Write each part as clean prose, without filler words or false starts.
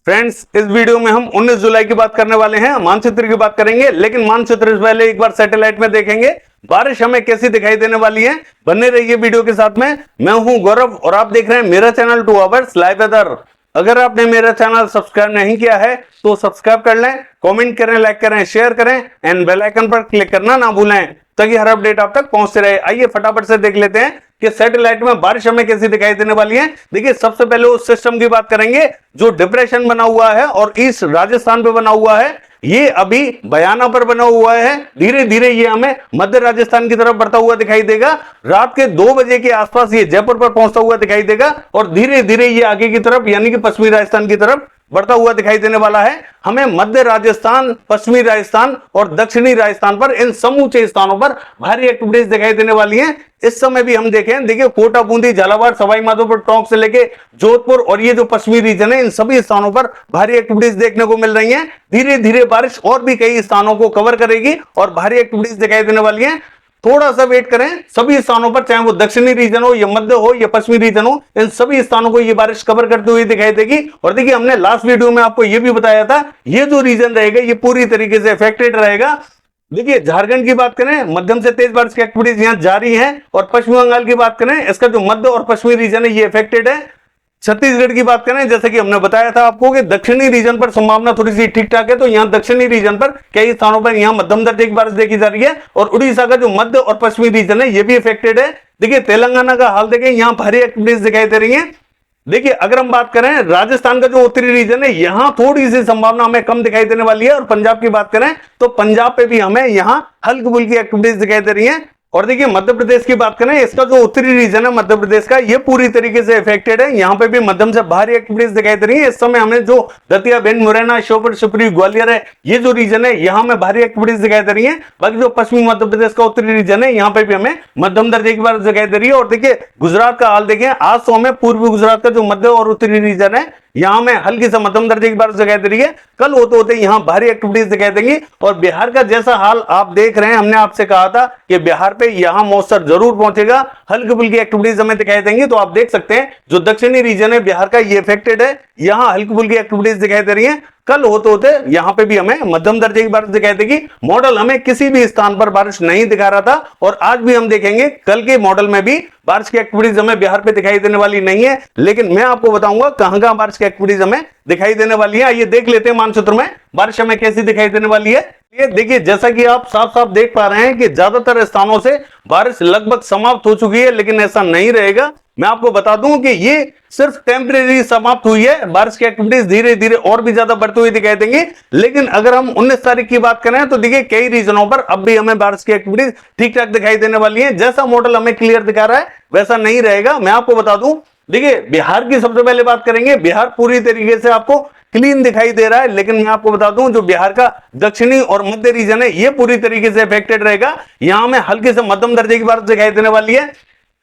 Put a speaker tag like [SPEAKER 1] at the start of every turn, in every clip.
[SPEAKER 1] Friends, इस video में हम 19 जुलाई की बात करने वाले हैं। मानचित्र की बात करेंगे, लेकिन मानचित्र से पहले एक बार सैटेलाइट में देखेंगे बारिश हमें कैसी दिखाई देने वाली है। बने रहिए वीडियो के साथ में। मैं हूं गौरव और आप देख रहे हैं मेरा चैनल 2 आवर्स लाइव वेदर। अगर आपने मेरा चैनल सब्सक्राइब नहीं किया है तो सब्सक्राइब कर लें, कमेंट करें, लाइक करें, शेयर करें एंड बेल आइकन पर क्लिक करना ना भूलें ताकि हर अपडेट आप तक पहुंचते रहे। आइए फटाफट से देख लेते हैं कि सैटेलाइट में बारिश हमें कैसी दिखाई देने वाली है। देखिए, सबसे पहले उस सिस्टम की बात करेंगे जो डिप्रेशन बना हुआ है और ईस्ट राजस्थान पे बना हुआ है। ये अभी बयाना पर बना हुआ है। धीरे धीरे ये हमें मध्य राजस्थान की तरफ बढ़ता हुआ दिखाई देगा। रात के 2 बजे के आसपास ये जयपुर पर पहुंचता हुआ दिखाई देगा और धीरे धीरे ये आगे की तरफ यानी कि पश्चिमी राजस्थान की तरफ बढ़ता हुआ दिखाई देने वाला है। हमें मध्य राजस्थान, पश्चिमी राजस्थान और दक्षिणी राजस्थान पर इन समूचे स्थानों पर भारी एक्टिविटीज दिखाई देने वाली हैं। इस समय भी हम देखें, देखिए कोटा, बूंदी, झालावाड़, सवाई माधोपुर, टोंक से लेके जोधपुर और ये जो पश्चिमी रीजन है, इन सभी स्थानों पर भारी एक्टिविटीज देखने को मिल रही हैं। धीरे धीरे बारिश और भी कई स्थानों को कवर करेगी और भारी एक्टिविटीज दिखाई देने वाली हैं। थोड़ा सा वेट करें, सभी स्थानों पर, चाहे वो दक्षिणी रीजन हो या मध्य हो या पश्चिमी रीजन हो, इन सभी स्थानों को ये बारिश कवर करते हुए दिखाई देगी। और देखिए, हमने लास्ट वीडियो में आपको ये भी बताया था, ये जो रीजन रहेगा ये पूरी तरीके से अफेक्टेड रहेगा। देखिए, झारखंड की बात करें, मध्यम से तेज बारिश की एक्टिविटीज यहां जारी है। और पश्चिम बंगाल की बात करें, इसका जो मध्य और पश्चिमी रीजन है ये अफेक्टेड है। छत्तीसगढ़ की बात करें, जैसे कि हमने बताया था आपको कि दक्षिणी रीजन पर संभावना थोड़ी सी ठीक ठाक है, तो यहां दक्षिणी रीजन पर कई स्थानों पर यहां मध्यम दर्जे की बारिश देखी जा रही है। और उड़ीसा का जो मध्य और पश्चिमी रीजन है ये भी अफेक्टेड है। देखिए, तेलंगाना का हाल देखें, यहां भारी एक्टिविटीज दिखाई दे रही है। देखिए, अगर हम बात करें राजस्थान का जो उत्तरी रीजन है, यहां थोड़ी सी संभावना हमें कम दिखाई देने वाली है। और पंजाब की बात करें तो पंजाब पे भी हमें यहां हल्की फुल्की एक्टिविटीज दिखाई दे रही है। और देखिए, मध्य प्रदेश की बात करें, इसका जो उत्तरी रीजन है मध्य प्रदेश का, ये पूरी तरीके से अफेक्टेड है। यहां पे भी मध्यम से भारी एक्टिविटीज दिखाई दे रही है। इस समय हमें जो दतिया, भिंड, मुरैना, श्योपुर, शिवपुरी, ग्वालियर है, ये जो रीजन है यहां में भारी एक्टिविटीज दिखाई दे रही है। बाकी जो पश्चिमी मध्य प्रदेश का उत्तरी रीजन है, यहां पे भी हमें मध्यम दर्जे की बारिश दिखाई दे रही है। और देखिए, गुजरात का हाल देखें, आज तो हमें पूर्वी गुजरात का जो मध्य और उत्तरी रीजन है यहां में हल्की से मध्यम दर्जे की बारिश दिखाई दे रही है। कल होते होते यहां भारी एक्टिविटीज दिखाई देंगी। और बिहार का जैसा हाल आप देख रहे हैं, हमने आपसे कहा था कि बिहार पे यहां मॉइस्चर जरूर पहुंचेगा, हल्की फुल्की एक्टिविटीज हमें दिखाई देंगी। तो आप देख सकते हैं जो दक्षिणी रीजन है बिहार का ये अफेक्टेड है, यहां हल्की फुल्की एक्टिविटीज दिखाई दे रही है। कल होते होते यहां पे भी हमें मध्यम दर्जे की बारिश दिखाई देगी। मॉडल हमें किसी भी स्थान पर बारिश नहीं दिखा रहा था और आज भी हम देखेंगे कल के मॉडल में भी बारिश की एक्टिविटीज हमें बिहार पे दिखाई देने वाली नहीं है। लेकिन मैं आपको बताऊंगा कहां बारिश की एक्टिविटीज हमें दिखाई देने वाली है। आइए देख लेते हैं मानचित्र में बारिश हमें कैसी दिखाई देने वाली है। ये देखिए, जैसा कि आप साफ साफ देख पा रहे हैं कि ज्यादातर स्थानों से बारिश लगभग समाप्त हो चुकी है, लेकिन ऐसा नहीं रहेगा। मैं आपको बता दूं कि ये सिर्फ टेम्परेरी समाप्त हुई है। बारिश की एक्टिविटीज धीरे धीरे और भी ज्यादा बढ़ती हुई दिखाई देंगी। लेकिन अगर हम 19 तारीख की बात करें तो देखिए, कई रीजनों पर अब भी हमें बारिश की एक्टिविटीज ठीक ठाक दिखाई देने वाली है। जैसा मॉडल हमें क्लियर दिखा रहा है वैसा नहीं रहेगा। मैं आपको बता दूं, देखिए बिहार की सबसे पहले बात करेंगे। बिहार पूरी तरीके से आपको क्लीन दिखाई दे रहा है, लेकिन मैं आपको बता दूं जो बिहार का दक्षिणी और मध्य रीजन है ये पूरी तरीके से अफेक्टेड रहेगा। यहां में हल्के से मध्यम दर्जे की बारिश दिखाई देने वाली है।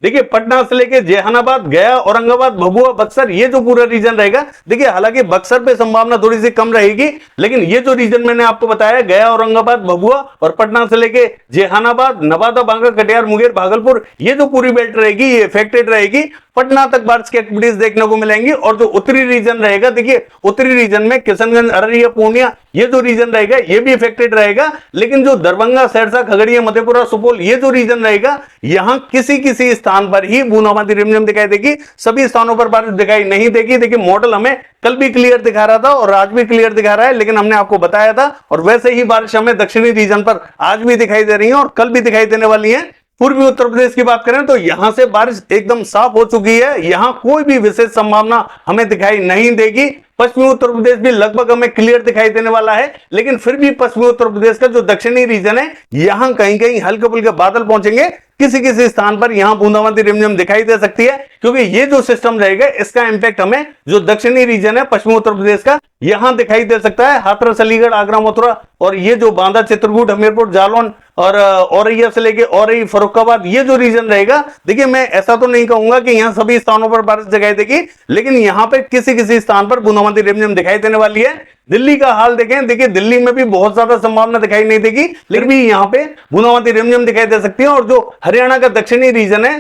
[SPEAKER 1] देखिए, पटना से लेके जहानाबाद, गया, औरंगाबाद, भभुआ, बक्सर, ये जो पूरा रीजन रहेगा, देखिए हालांकि बक्सर पे संभावना थोड़ी सी कम रहेगी, लेकिन ये जो रीजन मैंने आपको बताया, गया, औरंगाबाद, भभुआ और पटना से लेके जहानाबाद, नवादा, बांका, कटिहार, मुंगेर, भागलपुर, ये जो पूरी बेल्ट रहेगी ये अफेक्टेड रहेगी। पटना तक बारिश की एक्टिविटीज देखने को मिलेंगी। और जो उत्तरी रीजन रहेगा, देखिए उत्तरी रीजन में किशनगंज, अररिया, पूर्णिया, ये जो रीजन रहेगा ये भी अफेक्टेड रहेगा। लेकिन जो दरभंगा, सहरसा, खगड़िया, मधेपुरा, सुपौल, ये जो रीजन रहेगा, यहां किसी किसी स्थान पर ही बूंदाबांदी रिमझिम दिखाई देगी, सभी स्थानों पर बारिश दिखाई नहीं देगी। देखिए, मॉडल हमें कल भी क्लियर दिखा रहा था और आज भी क्लियर दिखा रहा है, लेकिन हमने आपको बताया था। और वैसे ही बारिश हमें दक्षिणी रीजन पर आज भी दिखाई दे रही है और कल भी दिखाई देने वाली है। पूर्वी उत्तर प्रदेश की बात करें तो यहां से बारिश एकदम साफ हो चुकी है। यहां कोई भी विशेष संभावना हमें दिखाई नहीं देगी। पश्चिमी उत्तर प्रदेश भी लगभग हमें क्लियर दिखाई देने वाला है, लेकिन फिर भी पश्चिमी उत्तर प्रदेश का जो दक्षिणी रीजन है यहां कहीं कहीं हल्के फुल्के बादल पहुंचेंगे। किसी किसी स्थान पर यहां बूंदाबांदी रिमझिम दिखाई दे सकती है, क्योंकि ये जो सिस्टम रहेगा इसका इंपैक्ट हमें जो दक्षिणी रीजन है पश्चिमी उत्तर प्रदेश का यहां दिखाई दे सकता है। हाथरस, अलीगढ़, आगरा, मथुरा और ये जो बांदा, चित्रकूट, हमीरपुर, जालौन और औरैया से लेके औरई, फर्रुखाबाद, ये जो रीजन रहेगा, देखिए मैं ऐसा तो नहीं कहूंगा कि यहां सभी स्थानों पर बारिश दिखाई देगी, लेकिन यहां पे किसी किसी स्थान पर बूंदाबांदी रिमझिम दिखाई देने वाली है। दिल्ली का हाल देखें, देखिए दिल्ली में भी बहुत ज्यादा संभावना दिखाई नहीं देगी, लेकिन भी यहां पे बूंदाबांदी रिमझिम दिखाई दे सकती है। और जो हरियाणा का दक्षिणी रीजन है,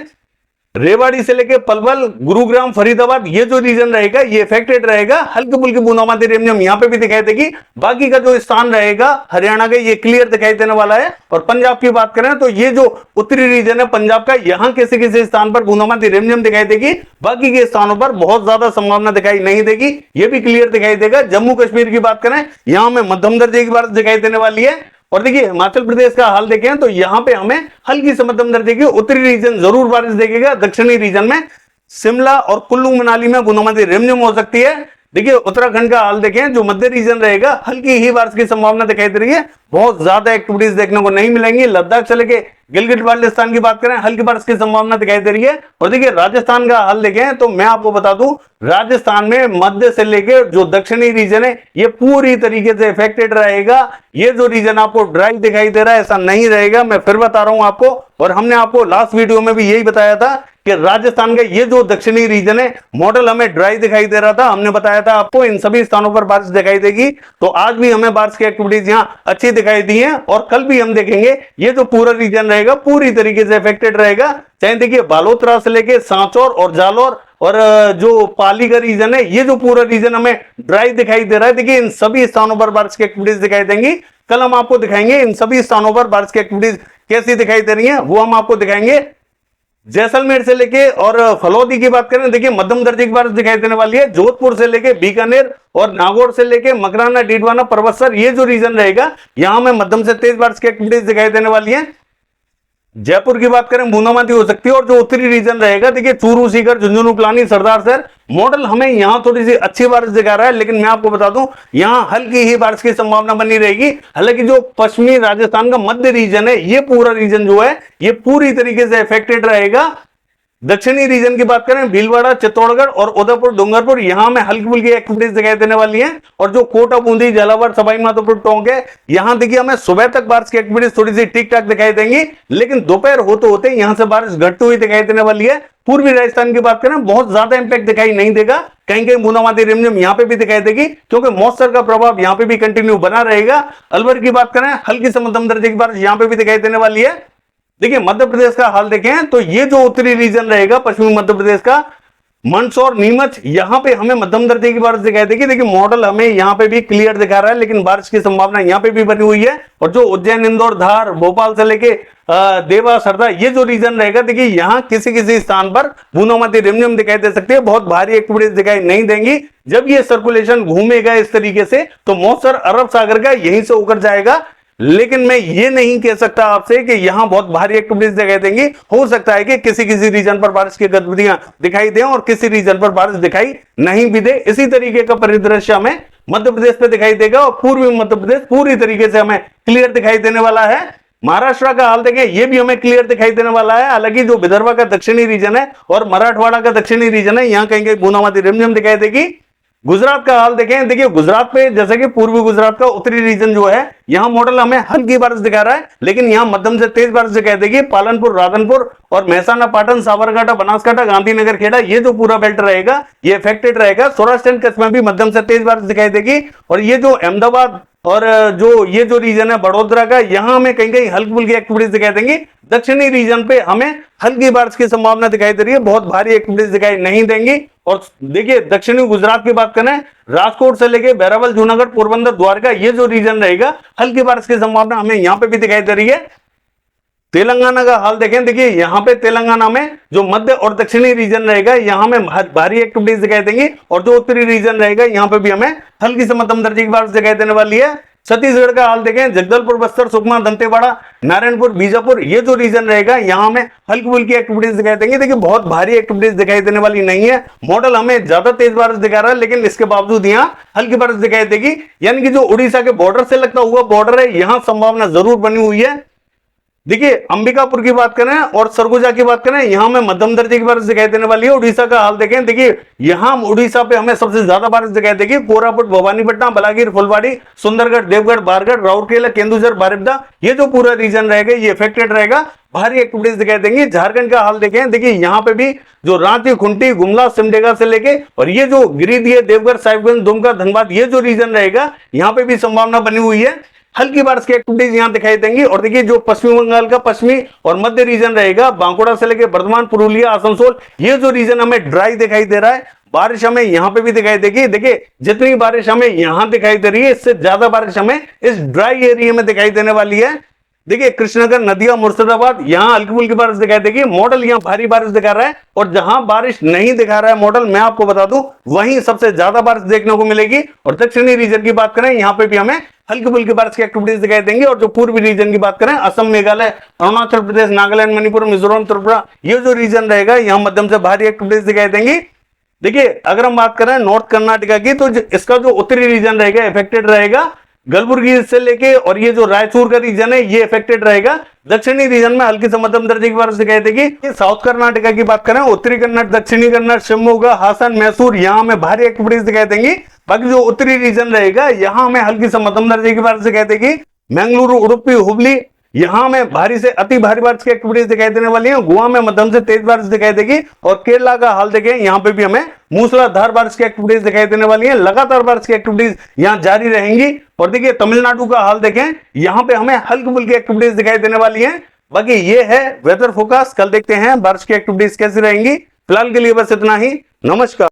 [SPEAKER 1] रेवाड़ी से लेके पलवल, गुरुग्राम, फरीदाबाद, ये जो रीजन रहेगा ये इफेक्टेड रहेगा। हल्की फुल्की बूंदाबांदी रिमझिम यहाँ पे भी दिखाई देगी। बाकी का जो स्थान रहेगा हरियाणा का ये क्लियर दिखाई देने वाला है। और पंजाब की बात करें तो ये जो उत्तरी रीजन है पंजाब का, यहाँ किसी किसी स्थान पर बूंदाबांदी रिमझिम दिखाई देगी। बाकी के स्थानों पर बहुत ज्यादा संभावना दिखाई नहीं देगी, ये भी क्लियर दिखाई देगा। जम्मू कश्मीर की बात करें, यहाँ में मध्यम दर्जे की बारिश दिखाई देने वाली है। और देखिए हिमाचल प्रदेश का हाल देखें तो यहां पे हमें हल्की से मध्यम दर्जे की उत्तरी रीजन जरूर बारिश देखेगा। दक्षिणी रीजन में शिमला और कुल्लू मनाली में बूंदाबांदी रिमझिम हो सकती है। देखिए उत्तराखंड का हाल देखें, जो मध्य रीजन रहेगा हल्की ही बारिश की संभावना दिखाई दे रही है, बहुत ज्यादा एक्टिविटीज देखने को नहीं मिलेंगी। लद्दाख से लेके गिलगित बाल्टिस्तान की बात करें, हल्की बारिश की संभावना दिखाई दे रही है। और देखिए राजस्थान का हाल देखें तो मैं आपको बता दूं, राजस्थान में मध्य से लेके जो दक्षिणी रीजन है ये पूरी तरीके से इफेक्टेड रहेगा। ये जो रीजन आपको ड्राई दिखाई दे रहा है ऐसा नहीं रहेगा, मैं फिर बता रहा हूं आपको। और हमने आपको लास्ट वीडियो में भी यही बताया था कि राजस्थान का ये जो दक्षिणी रीजन है मॉडल हमें ड्राई दिखाई दे रहा था। हमने बताया था आपको इन सभी स्थानों पर बारिश दिखाई देगी। तो आज भी हमें बारिश की एक्टिविटीज यहाँ अच्छी दिखाई दी है। और कल भी हम देखेंगे ये जो पूरा रीजन रहेगा पूरी तरीके से इफेक्टेड रहेगा। चाहे देखिए बालोतरा से लेके सांचौर और जालौर और जो पाली का रीजन है, ये जो पूरा रीजन हमें ड्राई दिखाई दे रहा है। देखिए इन सभी स्थानों पर बारिश की एक्टिविटीज दिखाई देंगी। कल हम आपको दिखाएंगे इन सभी स्थानों पर बारिश की एक्टिविटीज कैसी दिखाई दे रही है, वो हम आपको दिखाएंगे। जैसलमेर से लेके और फलौदी की बात करें, देखिए मध्यम दर्जे की बारिश दिखाई देने वाली है। जोधपुर से लेके बीकानेर और नागौर से लेके मकराना, डीडवाना, परबतसर, ये जो रीजन रहेगा यहां में मध्यम से तेज बारिश की एक्टिविटीज दिखाई देने वाली है। जयपुर की बात करें बूंदाबांदी हो सकती है। और जो उत्तरी रीजन रहेगा देखिए चूरू, सीकर, झुंझुनू, पिलानी, सरदार शहर, मॉडल हमें यहां थोड़ी सी अच्छी बारिश दिखा रहा है। लेकिन मैं आपको बता दूं यहां हल्की ही बारिश की संभावना बनी रहेगी। हालांकि जो पश्चिमी राजस्थान का मध्य रीजन है ये पूरा रीजन जो है ये पूरी तरीके से इफेक्टेड रहेगा। दक्षिणी रीजन की बात करें भीलवाड़ा, चित्तौड़गढ़ और उदयपुर, डूंगरपुर, यहां में हल्की फुल्की एक्टिविटीज दिखाई देने वाली हैं। और जो कोटा, बूंदी, झालावाड़, सवाई माधोपुर, टोंक है, यहां देखिए हमें सुबह तक बारिश की एक्टिविटीज थोड़ी सी ठीक ठाक दिखाई देंगी। लेकिन दोपहर होते होते यहां से बारिश घटती हुई दिखाई देने वाली है। पूर्वी राजस्थान की बात करें बहुत ज्यादा इंपैक्ट दिखाई नहीं देगा, कहीं कहीं बूंदाबांदी रिमझिम यहां पे भी दिखाई देगी क्योंकि मॉइस्चर का प्रभाव यहां पे भी कंटिन्यू बना रहेगा। अलवर की बात करें हल्की से मध्यम दर्जे की बारिश यहां पे भी दिखाई देने वाली है। देखिए मध्य प्रदेश का हाल देखें तो ये जो उत्तरी रीजन रहेगा पश्चिमी मध्य प्रदेश का, मंदसौर, नीमच, यहां पे हमें मध्यम दर्जे की बारिश दिखाई देगी। देखिए मॉडल हमें यहां पे भी क्लियर दिखा रहा है, लेकिन बारिश की संभावना यहां पे भी बनी हुई है। और जो उज्जैन, इंदौर, धार, भोपाल से लेके देवा, सरदा, ये जो रीजन रहेगा देखिए यहां किसी किसी स्थान पर बूंदाबांदी रिमझिम दिखाई दे सकती है, बहुत भारी एक्टिविटीज दिखाई नहीं देंगी। जब ये सर्कुलेशन घूमेगा इस तरीके से तो मॉइस्चर अरब सागर का यहीं से होकर जाएगा। लेकिन मैं ये नहीं कह सकता आपसे कि यहां बहुत भारी एक्टिविटीज दिखाई देंगी। हो सकता है कि किसी किसी रीजन पर बारिश की गतिविधियां दिखाई दें और किसी रीजन पर बारिश दिखाई नहीं भी दे। इसी तरीके का परिदृश्य हमें मध्य प्रदेश पे दिखाई देगा और पूर्वी मध्य प्रदेश पूरी तरीके से हमें क्लियर दिखाई देने वाला है। महाराष्ट्र का हाल देखें ये भी हमें क्लियर दिखाई देने वाला है। हालांकि जो विदर्भ का दक्षिणी रीजन है और मराठवाड़ा का दक्षिणी रीजन है यहां कहीं कहीं बूंदाबांदी रिमझिम दिखाई देगी। गुजरात का हाल देखें, देखिए गुजरात पे जैसे कि पूर्वी गुजरात का उत्तरी रीजन जो है यहां मॉडल हमें हल्की बारिश दिखा रहा है, लेकिन यहां मध्यम से तेज बारिश दिखाई देगी। पालनपुर, राधनपुर और महसाना, पाटन, साबरकांठा, बनासकांठा, गांधीनगर, खेड़ा, ये जो पूरा बेल्ट रहेगा ये इफेक्टेड रहेगा। सौराष्ट्र एंड कच्छ में भी मध्यम से तेज बारिश दिखाई देगी। और ये जो अहमदाबाद और जो ये जो रीजन है बड़ोदरा का, यहां हमें कहीं कहीं हल्की फुल्की एक्टिविटीज दिखाई देंगी। दक्षिणी रीजन पे हमें हल्की बारिश की संभावना दिखाई दे रही है, बहुत भारी एक्टिविटीज दिखाई नहीं देंगी। और देखिए दक्षिणी गुजरात की बात करें, राजकोट से लेके बैरावल, जूनागढ़, पोरबंदर, द्वारका, ये जो रीजन रहेगा हल्की बारिश की संभावना हमें यहां पे भी दिखाई दे रही है। तेलंगाना का हाल देखें, देखिए यहां पे तेलंगाना में जो मध्य और दक्षिणी रीजन रहेगा यहां में भारी एक्टिविटीज दिखाई देंगी। और जो उत्तरी रीजन रहेगा यहां पे भी हमें हल्की से मध्यम दर्जे की बारिश दिखाई देने वाली है। छत्तीसगढ़ का हाल देखें, जगदलपुर, बस्तर, सुकमा, दंतेवाड़ा, नारायणपुर, बीजापुर, ये जो रीजन रहेगा यहां में हल्की फुल्की एक्टिविटीज दिखाई देंगी। देखिए बहुत भारी एक्टिविटीज दिखाई देने वाली नहीं है। मॉडल हमें ज्यादा तेज बारिश दिखा रहा है, लेकिन इसके बावजूद यहां हल्की बारिश दिखाई देगी। यानी कि जो उड़ीसा के बॉर्डर से लगता हुआ बॉर्डर है यहां संभावना जरूर बनी हुई है। देखिए अंबिकापुर की बात करें और सरगुजा की बात करें, यहां में मध्यम दर्जे की बारिश दिखाई देने वाली है। उड़ीसा का हाल देखें, देखिए यहां उड़ीसा पे हमें सबसे ज्यादा बारिश दिखाई देगी। कोरापुट, भवानीपटना, बलागीर, फुलवाड़ी, सुंदरगढ़, देवगढ़, बारगढ़, राउरकेला, केंदुझर, बारिपदा, ये जो पूरा रीजन रहेगा ये इफेक्टेड रहेगा, भारी एक्टिविटीज दिखाई देंगी। झारखंड का हाल देखें, देखिए यहां पे भी जो रांची, खुंटी, गुमला, सिमडेगा से लेके और ये जो गिरिडीह, देवघर, साहिबगंज, दुमका, धनबाद, ये जो रीजन रहेगा यहां पे भी संभावना बनी हुई है। हल्की बारिश की एक्टिविटीज यहाँ दिखाई देंगी। और देखिए जो पश्चिमी बंगाल का पश्चिमी और मध्य रीजन रहेगा, बांकुड़ा से लेकर बर्धमान, पुरुलिया, आसनसोल, ये जो रीजन हमें ड्राई दिखाई दे रहा है, बारिश हमें यहां पे भी दिखाई देगी। देखिए जितनी बारिश हमें यहां दिखाई दे रही है, इससे ज्यादा बारिश हमें इस ड्राई एरिया में दिखाई देने वाली है। देखिए कृष्णनगर, नदिया, मुर्शिदाबाद, यहां हल्की फुल्की बारिश दिखाई देगी। मॉडल यहां भारी बारिश दिखा रहा है, और जहां बारिश नहीं दिखा रहा है मॉडल, मैं आपको बता दूं, वहीं सबसे ज्यादा बारिश देखने को मिलेगी। और दक्षिणी रीजन की बात करें, यहां पे भी हमें हल्की फुल्की बारिश की एक्टिविटीज दिखाई देंगी। और जो पूर्वी रीजन की बात करें, असम, मेघालय, अरुणाचल प्रदेश, नागालैंड, मणिपुर, मिजोरम, त्रिपुरा, ये जो रीजन रहेगा, यहां मध्यम से भारी एक्टिविटीज दिखाई देंगी। देखिए अगर हम बात करें नॉर्थ कर्नाटका की, तो इसका जो उत्तरी रीजन रहेगा इफेक्टेड रहेगा, कलबुर्गी से लेके, और ये जो रायचूर का रीजन है ये इफेक्टेड रहेगा। दक्षिणी रीजन में हल्की से मध्यम दर्जे की बारिश दिखाई देगी। साउथ कर्नाटका की बात करें, उत्तरी कन्नड़, दक्षिणी कन्नड़, शिवमोगा, हासन, मैसूर, यहां हमें भारी एक्टिविटीज दिखाई देंगी। बाकी जो उत्तरी रीजन रहेगा, यहां हमें हल्की से मध्यम दर्जे की बारिश दिखाई देगी। मंगलुरु, उडुपी, हुबली, यहां में भारी से अति भारी बारिश की एक्टिविटीज दिखाई देने वाली है। गोवा में मध्यम से तेज बारिश दिखाई देगी। और केरला का हाल देखें, यहां पे भी हमें मूसलाधार बारिश की एक्टिविटीज दिखाई देने वाली है। लगातार बारिश की एक्टिविटीज यहां जारी रहेंगी। और देखिए तमिलनाडु का हाल देखें, यहां पे हमें हल्की फुल्की एक्टिविटीज दिखाई देने वाली है। बाकी ये है वेदर फोरकास्ट। कल देखते हैं बारिश की एक्टिविटीज कैसी रहेंगी। फिलहाल के लिए बस इतना ही। नमस्कार।